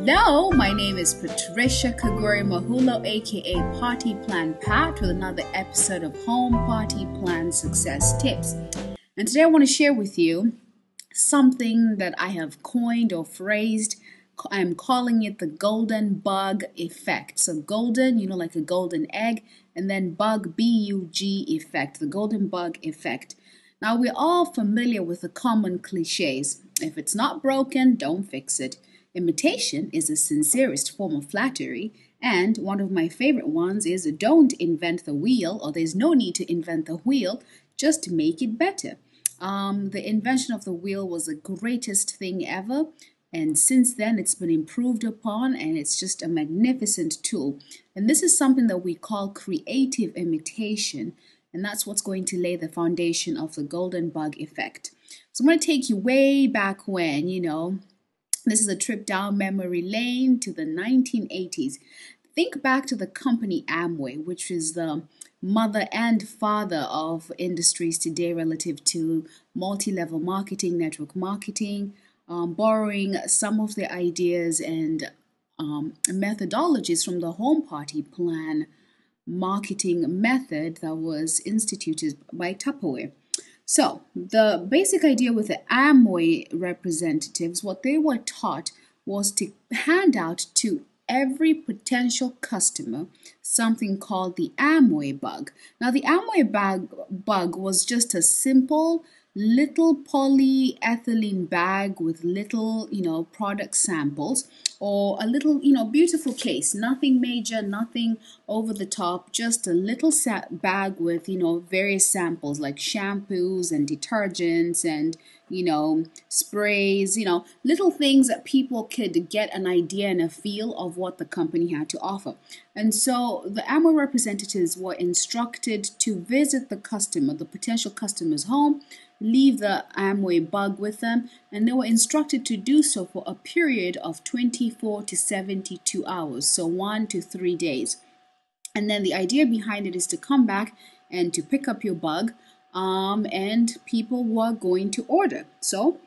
Hello, my name is Patricia Kaguri Mahulo, aka Party Plan Pat, with another episode of Home Party Plan Success Tips. And today I want to share with you something that I have coined or phrased. I'm calling it the golden bug effect. So golden, like a golden egg, and then bug, B-U-G effect, the golden bug effect. Now, we're all familiar with the common cliches. If it's not broken, don't fix it. Imitation is the sincerest form of flattery, and one of my favorite ones is don't invent the wheel, or there's no need to invent the wheel, just make it better. The invention of the wheel was the greatest thing ever, and since then it's been improved upon, and it's just a magnificent tool. And this is something that we call creative imitation, and that's what's going to lay the foundation of the golden bug effect. So I'm going to take you way back when, this is a trip down memory lane to the 1980s. Think back to the company Amway, which is the mother and father of industries today relative to multi-level marketing, network marketing, borrowing some of the ideas and methodologies from the home party plan marketing method that was instituted by Tupperware. So the basic idea with the Amway representatives, what they were taught was to hand out to every potential customer something called the Amway bug. Now, the Amway bug was just a simple little polyethylene bag with little, product samples, or a little, beautiful case, nothing major, nothing over the top, just a little bag with, various samples like shampoos and detergents and, sprays, little things that people could get an idea and a feel of what the company had to offer. And so the Amway representatives were instructed to visit the customer, the potential customer's home, leave the Amway bug with them, and they were instructed to do so for a period of 24 to 72 hours, so 1 to 3 days. And then the idea behind it is to come back and to pick up your bug, and people were going to order. So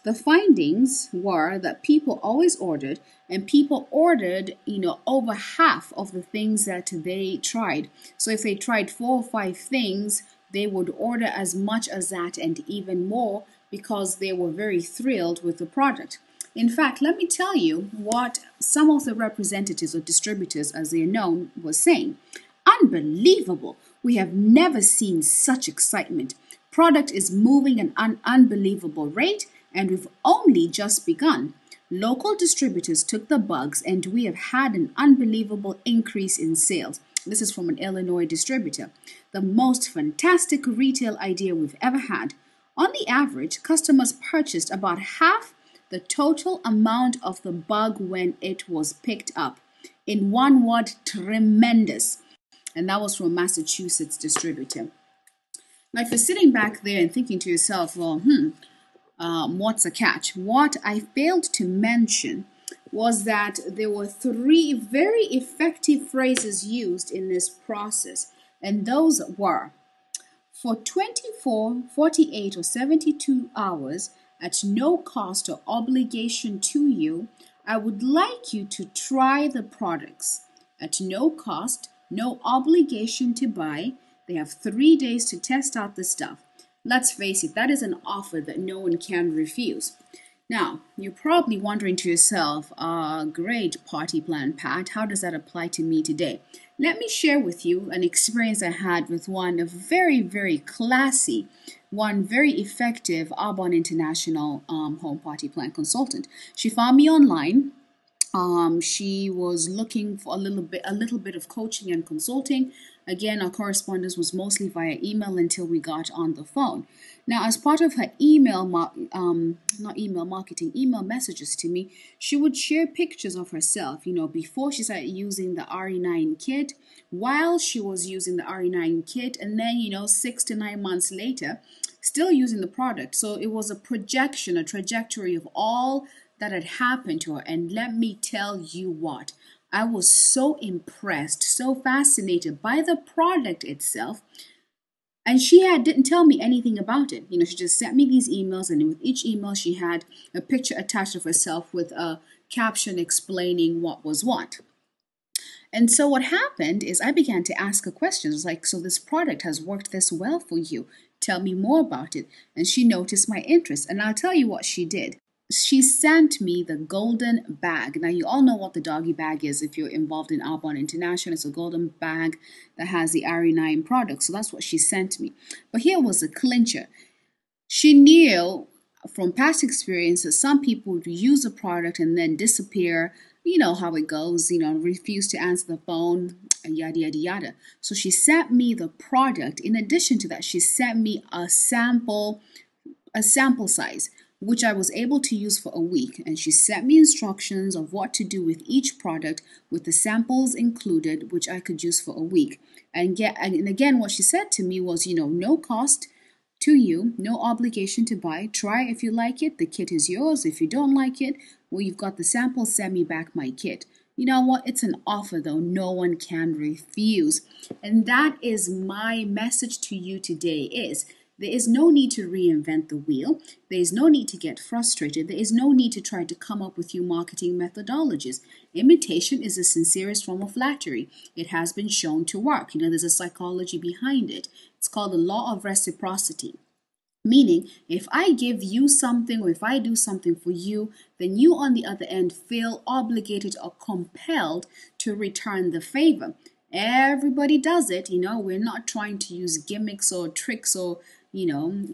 the findings were that people always ordered, and people ordered, over half of the things that they tried. So if they tried 4 or 5 things, they would order as much as that and even more because they were very thrilled with the product. In fact, let me tell you what some of the representatives or distributors, as they are known, were saying. Unbelievable! We have never seen such excitement. Product is moving at an unbelievable rate, and we've only just begun. Local distributors took the bugs, and we have had an unbelievable increase in sales. This is from an Illinois distributor. The most fantastic retail idea we've ever had. On the average, customers purchased about half the total amount of the bug when it was picked up. In one word, tremendous. And that was from a Massachusetts distributor. Now, if you're sitting back there and thinking to yourself, well, what's the catch? What I failed to mention was that there were 3 very effective phrases used in this process, and those were: for 24, 48, or 72 hours, at no cost or obligation to you, I would like you to try the products. At no cost, no obligation to buy. They have 3 days to test out the stuff. Let's face it, that is an offer that no one can refuse. Now, you're probably wondering to yourself, great party plan, Pat, how does that apply to me today? Let me share with you an experience I had with one very, very classy, one very effective Arbonne International home party plan consultant. She found me online. She was looking for a little bit of coaching and consulting. Again, our correspondence was mostly via email until we got on the phone. Now, as part of her email messages to me, she would share pictures of herself, before she started using the RE9 kit, while she was using the RE9 kit, and then, 6 to 9 months later, still using the product. So it was a projection, a trajectory of all that had happened to her. And let me tell you what, I was so impressed, so fascinated by the product itself. And she didn't tell me anything about it. She just sent me these emails, and with each email she had a picture attached of herself with a caption explaining what was what. And so what happened is I began to ask her questions like, so this product has worked this well for you. Tell me more about it. And she noticed my interest. And I'll tell you what she did. She sent me the golden bag. Now, you all know what the doggy bag is if you're involved in Arbonne International. It's a golden bag that has the RE9 product. So that's what she sent me. But here was a clincher. She knew from past experience that some people would use a product and then disappear. You know how it goes, refuse to answer the phone, yada, yada, yada. So she sent me the product. In addition to that, she sent me a sample size, which I was able to use for a week. And she sent me instructions of what to do with each product with the samples included, which I could use for a week. And again, what she said to me was, no cost to you, no obligation to buy. Try if you like it. The kit is yours. If you don't like it, well, you've got the sample. Send me back my kit. You know what? It's an offer, though. No one can refuse. And that is my message to you today is there is no need to reinvent the wheel. There is no need to get frustrated. There is no need to try to come up with new marketing methodologies. Imitation is the sincerest form of flattery. It has been shown to work. There's a psychology behind it. It's called the law of reciprocity. Meaning, if I give you something or if I do something for you, then you on the other end feel obligated or compelled to return the favor. Everybody does it. We're not trying to use gimmicks or tricks or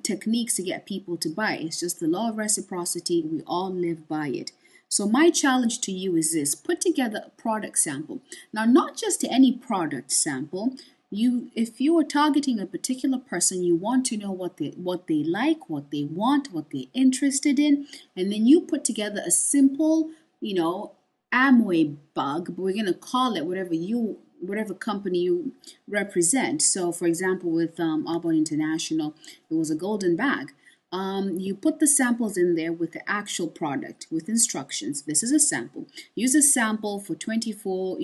techniques to get people to buy. It's just the law of reciprocity. We all live by it. So my challenge to you is this: put together a product sample. Now, not just any product sample. If you are targeting a particular person, you want to know what they like, what they want, what they're interested in, and then you put together a simple, Amway bug, but we're going to call it whatever company you represent. So, for example, with Arbonne International, it was a golden bag. You put the samples in there with the actual product with instructions. This is a sample. Use a sample for 24,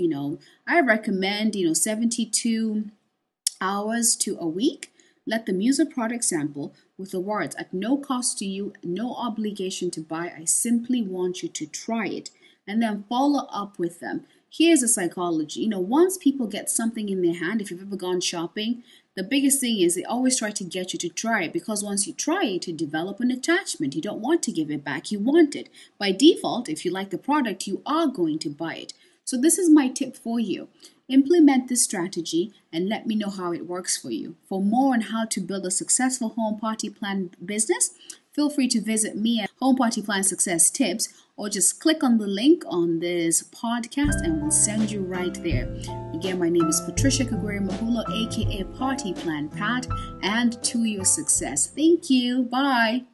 I recommend, 72 hours to a week. Let them use a product sample with the words, at no cost to you, no obligation to buy. I simply want you to try it. And then follow up with them. Here's a psychology. Once people get something in their hand, if you've ever gone shopping, the biggest thing is they always try to get you to try it, because once you try it, you develop an attachment. You don't want to give it back. You want it. By default, if you like the product, you are going to buy it. So this is my tip for you. Implement this strategy and let me know how it works for you. For more on how to build a successful home party plan business, feel free to visit me at Home Party Plan Success Tips, or just click on the link on this podcast and we'll send you right there. Again, my name is Patricia Kagweri-Mahulo, aka Party Plan Pat, and to your success. Thank you. Bye.